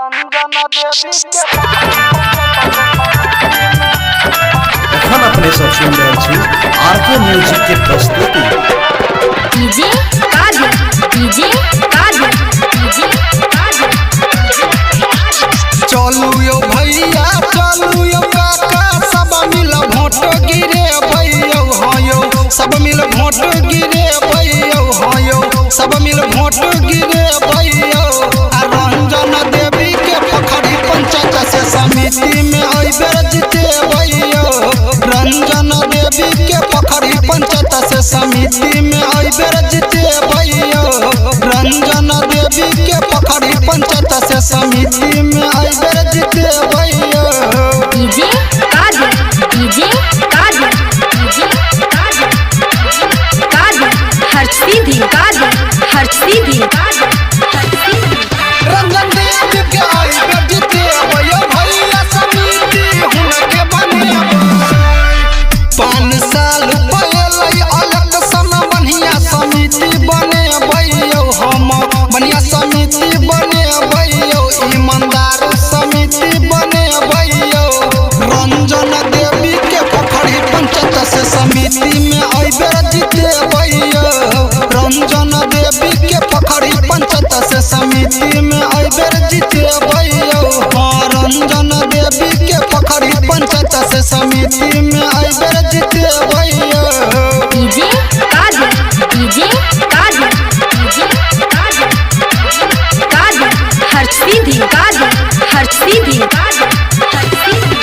हम अपने सब सुन रहे छी आरके म्यूजिक के प्रस्तुति डीजे काजल डीजे काजल डीजे काजल चलू यो भैया चलू यो काका सब मिल भोट गिरे भैया हायो सब मिल भोट गिरे भैया हायो सब मिल भोट गिरे भैया रंजन देवी के पोखरी पंचायत से समिति में अइबेर जीते भैया रंजन देवी के पोखरी पंचायत से समिति में अइबेर जीते भैया रंजन देवी के पोखरी पंचायत से समिति में अइबेर जीते भैया डीजे काजल डीजे काजल डीजे काजल काजल हर सीधी काजल हर सीधी काजल हर सीधी रंजन देवी के अइबेर जीते भैया भैया समिति हुनके बने 5 साल पहले अलग सन बढ़िया समिति बने भैया हम बढ़िया समिति बने भैया ईमानदार समिति बने भैया रंजन देवी के पोखरी पंचायत से समिति में अइबेर जीते भैया रंजन देवी के पोखरी पंचायत से समिति में अइबेर जीते भैया रंजन देवी के पोखरी पंचायत से समिति में अइबेर जीते भैया डीजे काजल डीजे काजल डीजे काजल काजल हर सीधी काजल हर सीधी काजल हर सीधी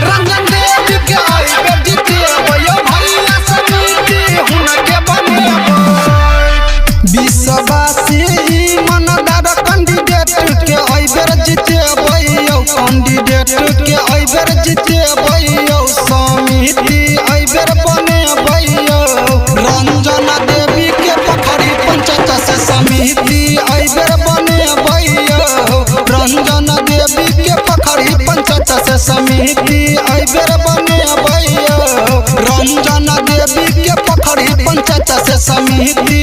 रंजन देवी के अइबेर जीते भैया भैया समिति हुनके बने 20 ईमानदार कैंडिडेट के अइबेर जीते भैया कैंडिडेट के अइबेर जीते भैया समिति अइबेर बने भैया रंजन देवी के पोखरी पंचायत से समिति अइबेर बने भैया रंजन देवी के पोखरी पंचायत से समिति अइबेर बने भैया रंजन देवी के पोखरी पंचायत से समिति